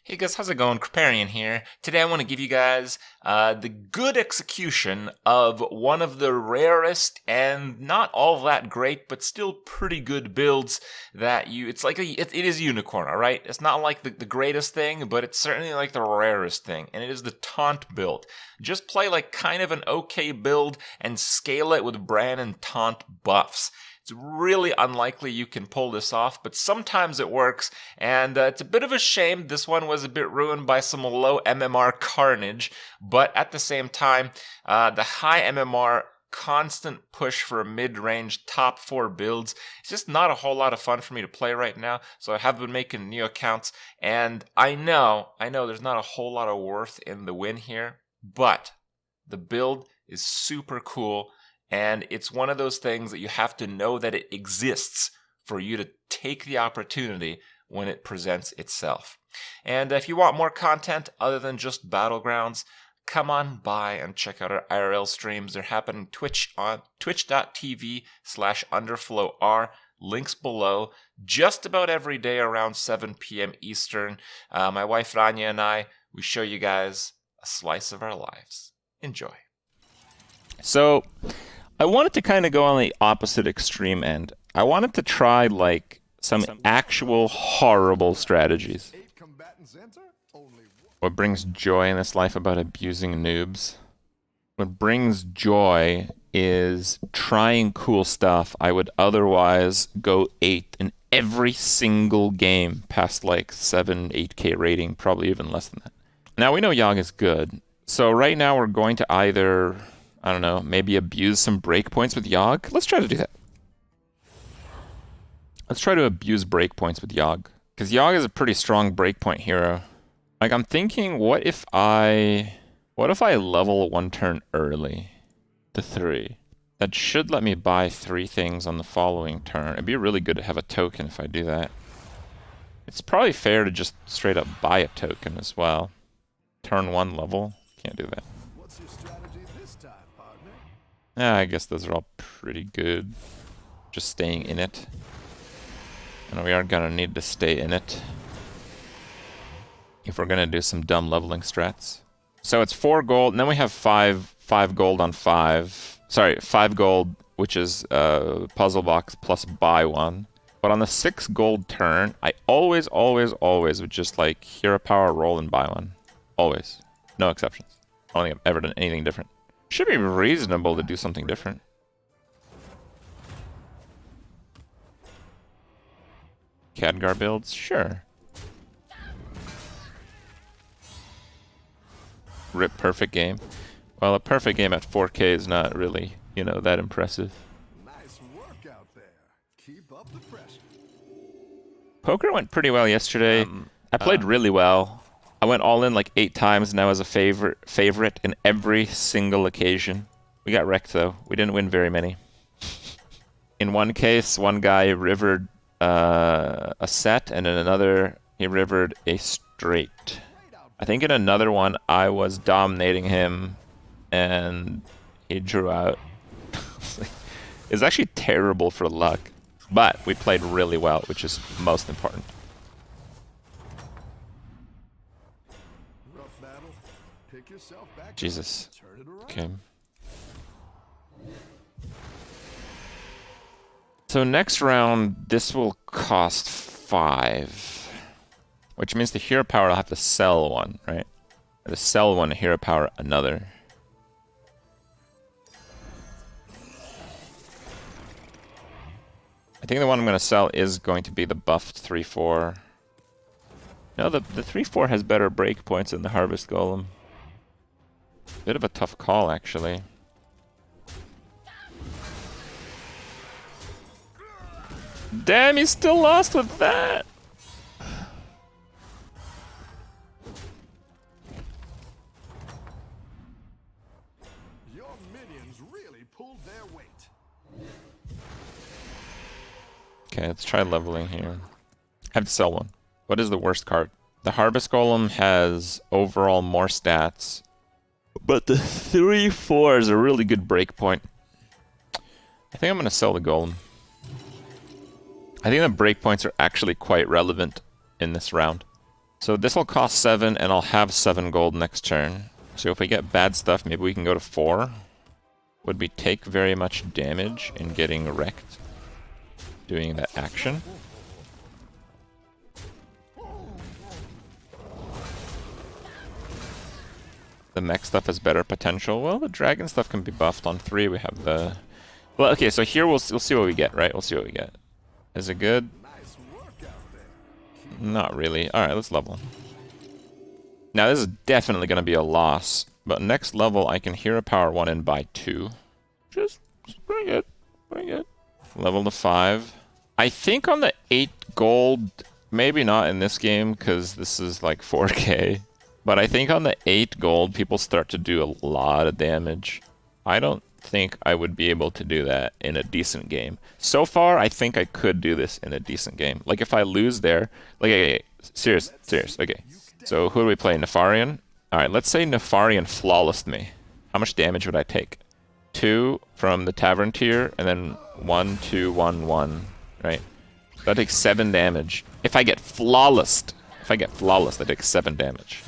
Hey guys, how's it going? Kripparrian here. Today I want to give you guys the good execution of one of the rarest and not all that great, but still pretty good builds that it is unicorn, alright? It's not like the greatest thing, but it's certainly like the rarest thing, and it is the TAUNT build. Just play like kind of an okay build and scale it with Bran and TAUNT buffs. It's really unlikely you can pull this off, but sometimes it works, and it's a bit of a shame this one was a bit ruined by some low MMR carnage, but at the same time, the high MMR constant push for a mid-range top 4 builds, it's just not a whole lot of fun for me to play right now, so I have been making new accounts, and I know there's not a whole lot of worth in the win here, but the build is super cool. And it's one of those things that you have to know that it exists for you to take the opportunity when it presents itself. And if you want more content other than just Battlegrounds, come on by and check out our IRL streams. They're happening on twitch.tv/underflowr. Links below. Just about every day around 7 p.m. Eastern. My wife Rania and we show you guys a slice of our lives. Enjoy. So I wanted to kind of go on the opposite extreme end. I wanted to try like some actual horrible strategies. What brings joy in this life about abusing noobs? What brings joy is trying cool stuff I would otherwise go 8 in every single game past like 7, 8k rating, probably even less than that. Now we know Yogg is good, so right now we're going to either, I don't know, maybe abuse some breakpoints with Yogg. Let's try to do that. Let's try to abuse breakpoints with Yogg, because Yogg is a pretty strong breakpoint hero. Like, I'm thinking, what if I level 1 turn early to 3? That should let me buy 3 things on the following turn. It'd be really good to have a token if I do that. It's probably fair to just straight up buy a token as well. Turn 1 level? Can't do that. Yeah, I guess those are all pretty good. Just staying in it. And we are gonna need to stay in it if we're gonna do some dumb leveling strats. So it's 4 gold, and then we have 5 gold on 5. Sorry, 5 gold, which is puzzle box plus buy 1. But on the 6 gold turn, I always would just like hero power, roll, and buy 1. Always. No exceptions. I don't think I've ever done anything different. Should be reasonable to do something different. Khadgar builds? Sure. Rip perfect game. Well, a perfect game at 4K is not really, you know, that impressive. Nice work out there. Keep up the pressure. Poker went pretty well yesterday. I played really well. I went all in like 8 times, and I was a favorite in every single occasion. We got wrecked though. We didn't win very many. In one case, one guy rivered a set, and in another, he rivered a straight. I think in another one, I was dominating him, and he drew out. It's actually terrible for luck, but we played really well, which is most important. Jesus. Okay. So next round, this will cost 5. Which means the hero power I'll have to sell 1, right? Or to sell 1 to hero power another. I think the one I'm going to sell is going to be the buffed 3-4. No, the 3-4 has better breakpoints than the Harvest Golem. Bit of a tough call, actually. Damn, he's still lost with that! Your minions really pulled their weight. Okay, let's try leveling here. I have to sell 1. What is the worst card? The Harvest Golem has overall more stats, but the 3-4 is a really good breakpoint. I think I'm going to sell the Golem. I think the breakpoints are actually quite relevant in this round. So this will cost 7, and I'll have 7 gold next turn. So if we get bad stuff, maybe we can go to 4. Would we take very much damage in getting wrecked doing that action? The mech stuff has better potential. Well, the dragon stuff can be buffed. On 3, we have the... Well, okay, so here we'll see what we get, right? We'll see what we get. Is it good? Not really. Alright, let's level. Now, this is definitely going to be a loss. But next level, I can hero power 1 and buy 2. Just pretty good. Pretty good. Level to 5. I think on the 8 gold, maybe not in this game, because this is like 4k. But I think on the 8 gold, people start to do a lot of damage. I don't think I would be able to do that in a decent game. So far, I think I could do this in a decent game. Like, if I lose there... Like, okay, serious, okay. So, who do we play? Nefarian? Alright, let's say Nefarian flawlessed me. How much damage would I take? 2 from the Tavern tier, and then 1, 2, 1, 1. Right? That takes 7 damage. If I get flawlessed, I take 7 damage.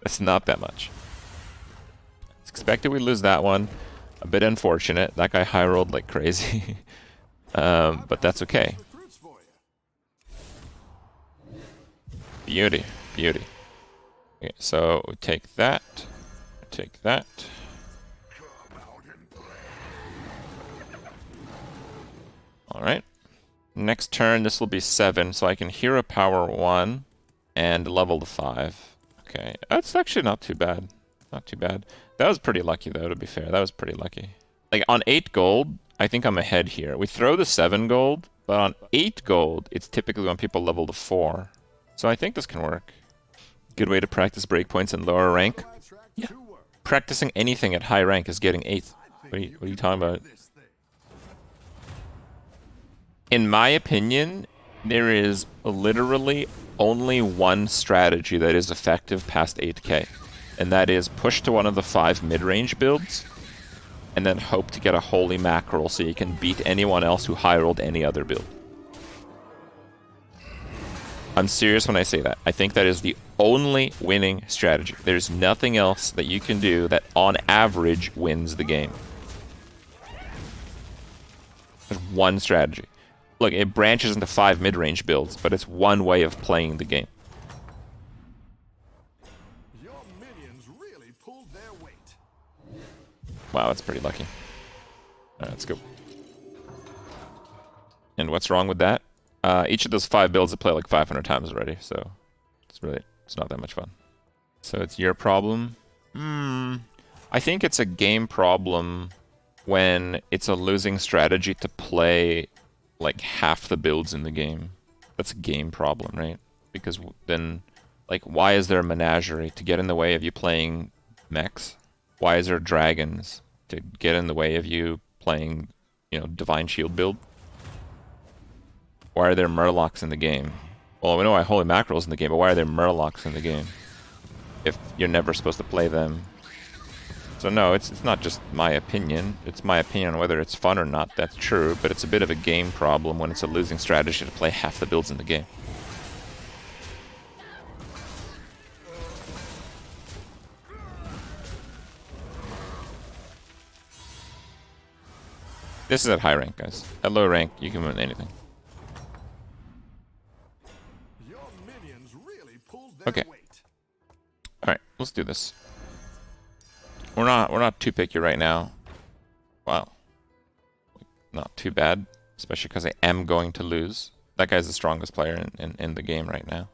That's not that much. It's expected we lose that one. A bit unfortunate. That guy high rolled like crazy. But that's okay. Beauty. Beauty. Okay, so we take that. Take that. Alright. Next turn, this will be 7, so I can hero power 1 and level to 5. Okay, that's actually not too bad. Not too bad. That was pretty lucky, though, to be fair. That was pretty lucky. Like, on 8 gold, I think I'm ahead here. We throw the 7 gold, but on 8 gold, it's typically when people level to 4. So I think this can work. Good way to practice breakpoints in lower rank. Yeah. Practicing anything at high rank is getting 8th. What are you talking about? In my opinion, there is literally only one strategy that is effective past 8k. And that is push to one of the 5 mid-range builds, and then hope to get a holy mackerel so you can beat anyone else who high-rolled any other build. I'm serious when I say that. I think that is the only winning strategy. There's nothing else that you can do that, on average, wins the game. There's one strategy. Look, it branches into 5 mid-range builds, but it's one way of playing the game. Your minions really pulled their weight. Wow, that's pretty lucky. Alright, let's go. And what's wrong with that? Each of those 5 builds I play like 500 times already, so it's not that much fun. So it's your problem? I think it's a game problem when it's a losing strategy to play like half the builds in the game. That's a game problem, right? Because then, like, why is there a menagerie to get in the way of you playing mechs? Why is there dragons to get in the way of you playing, you know, Divine Shield build? Why are there Murlocs in the game? Well, we know why Holy Mackerel's in the game, but why are there Murlocs in the game? If you're never supposed to play them. So no, it's not just my opinion. It's my opinion on whether it's fun or not, that's true, but it's a bit of a game problem when it's a losing strategy to play half the builds in the game. This is at high rank, guys. At low rank, you can win anything. Your minions really pulled their Okay. weight. Alright, let's do this. We're not too picky right now. Wow. Not too bad. Especially because I am going to lose. That guy's the strongest player in the game right now.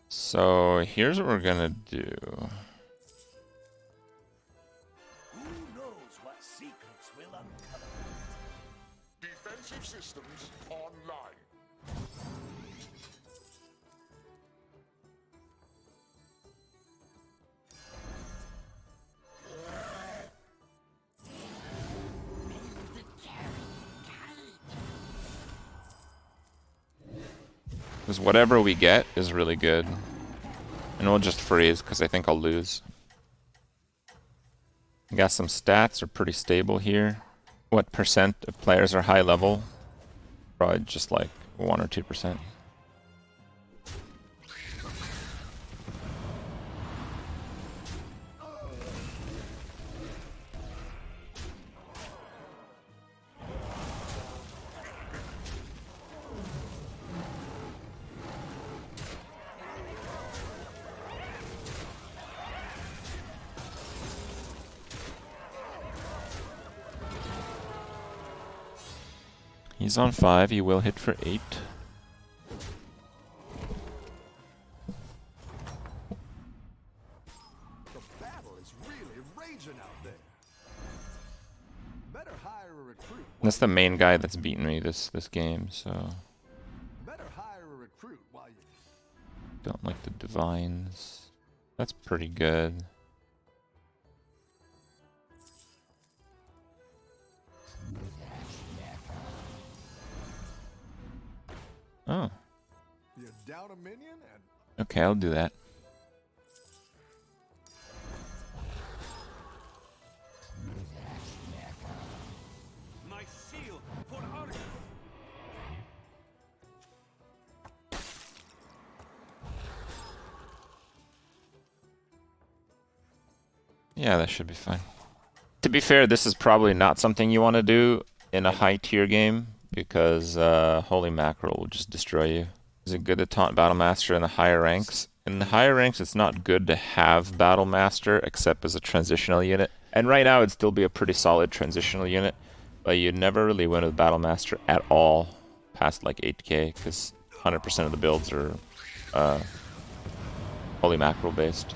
So here's what we're gonna do. Who knows what secrets will uncover? Defensive systems online. Because whatever we get is really good. And we'll just freeze, because I think I'll lose. Got some stats are pretty stable here. What percent of players are high level? Probably just like 1 or 2%. He's on 5, he will hit for 8. The battle is really raging out there. Better hire a recruit. That's the main guy that's beaten me this game, so Better hire a recruit while you. don't like the divines. That's pretty good. Oh, You down a minion and okay, I'll do that. My seal for Argus. Yeah, that should be fine. To be fair, this is probably not something you want to do in a high tier game because Holy Mackerel will just destroy you. Is it good to taunt Battlemaster in the higher ranks? In the higher ranks, it's not good to have Battlemaster except as a transitional unit. And right now, it'd still be a pretty solid transitional unit, but you'd never really win with Battlemaster at all past like 8k because 100% of the builds are Holy Mackerel based.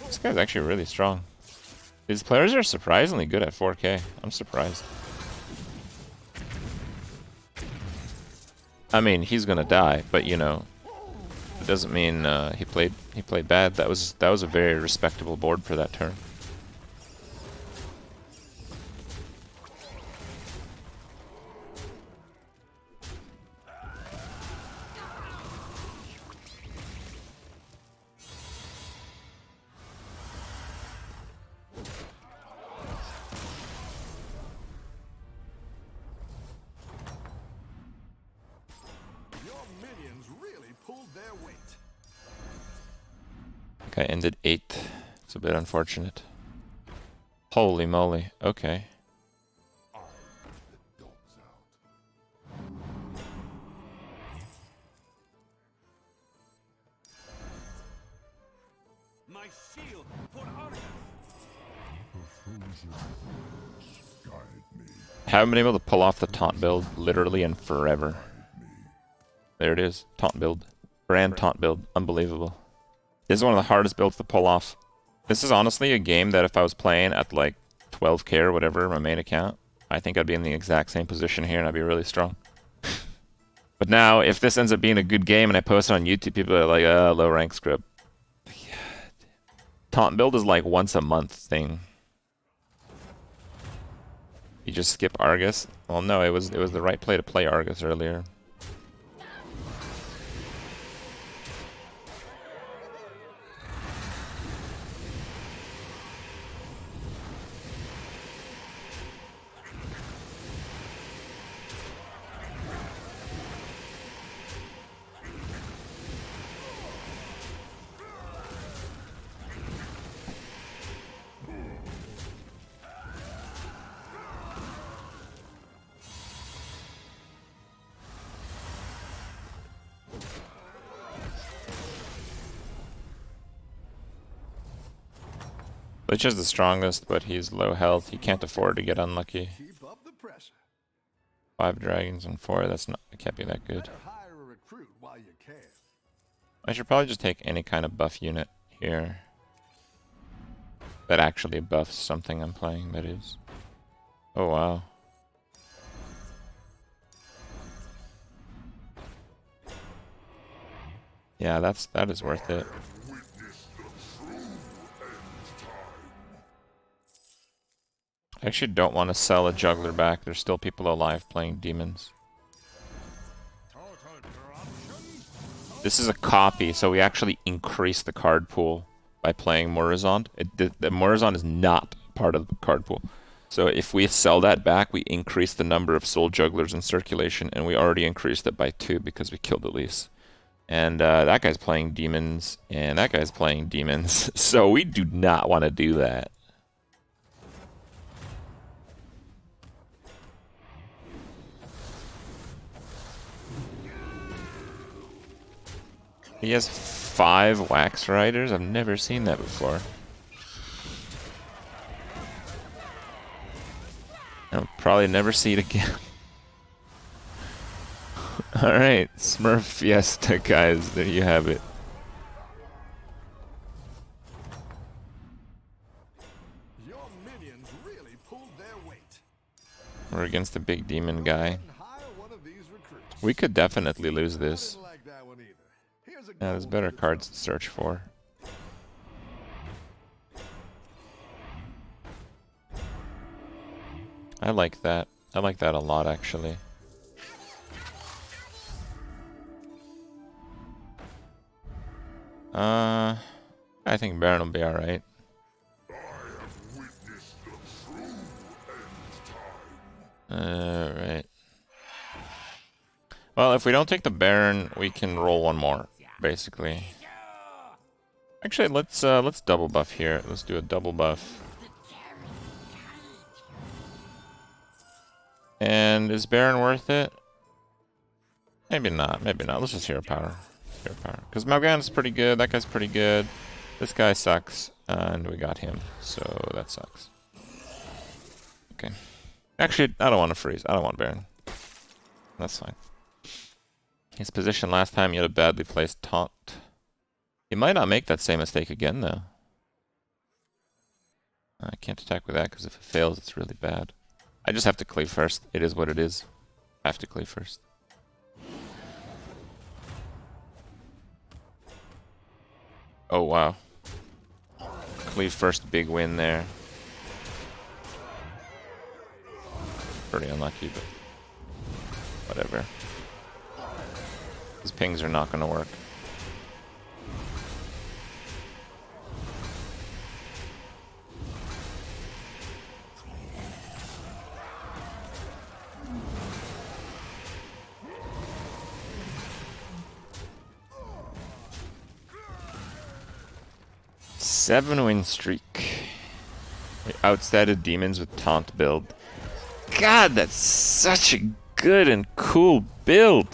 This guy's actually really strong. These players are surprisingly good at 4K. I'm surprised. I mean, he's gonna die, but you know, it doesn't mean he played bad. That was a very respectable board for that turn. your minions really pulled their weight. Okay, ended 8th. It's a bit unfortunate. Holy moly. Okay. My seal for Argus. Haven't been able to pull off the taunt build literally in forever. There it is. Taunt build. Brand taunt build. Unbelievable. This is one of the hardest builds to pull off. This is honestly a game that if I was playing at like 12k or whatever, my main account, I think I'd be in the exact same position here and I'd be really strong. But now, if this ends up being a good game and I post it on YouTube, people are like, low rank script. Taunt build is like once a month thing. You just skip Argus? Well, no, it was the right play to play Argus earlier. Lich is the strongest, but he's low health. He can't afford to get unlucky. Keep up the pressure. 5 dragons and 4, that's not, it can't be that good. Better hire a recruit while you can. I should probably just take any kind of buff unit here. That actually buffs something I'm playing, that is. Oh wow. Yeah, that is worth it. I actually don't want to sell a juggler back. There's still people alive playing demons. This is a copy, so we actually increase the card pool by playing Morizond. The Morizond is not part of the card pool. So if we sell that back, we increase the number of soul jugglers in circulation, and we already increased it by 2 because we killed Elise. And that guy's playing demons, and that guy's playing demons. So we do not want to do that. He has 5 wax riders? I've never seen that before. I'll probably never see it again. Alright, Smurf Fiesta, guys. There you have it. Your minions really pulled their weight. We're against the big demon guy. Couldn't hire one of these recruits. We could definitely lose this. Didn't like that one either. Here's a Yeah, there's gold better for cards to search for. I like that. I like that a lot, actually. I think Baron will be alright. Alright. Well, if we don't take the Baron, we can roll one more, basically. Actually, let's double buff here. Let's do a double buff. And is Baron worth it? Maybe not. Maybe not. Let's just hero power. Hero power. Because Malgan's pretty good. That guy's pretty good. This guy sucks. And we got him. So that sucks. Okay. Actually, I don't want to freeze. I don't want Baron. That's fine. His position last time, he had a badly placed taunt. He might not make that same mistake again, though. I can't attack with that because if it fails, it's really bad. I just have to cleave first. It is what it is. I have to cleave first. Oh, wow. Cleave first, big win there. Pretty unlucky, but whatever. These pings are not going to work. Seven-win streak. We outstatted demons with taunt build. God, that's such a good and cool build.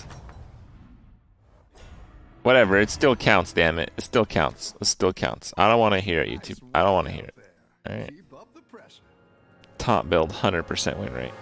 Whatever, it still counts, damn it. It still counts. It still counts. I don't want to hear it, YouTube. I don't want to hear it. Alright. Keep up the pressure. Taunt build, 100% win rate.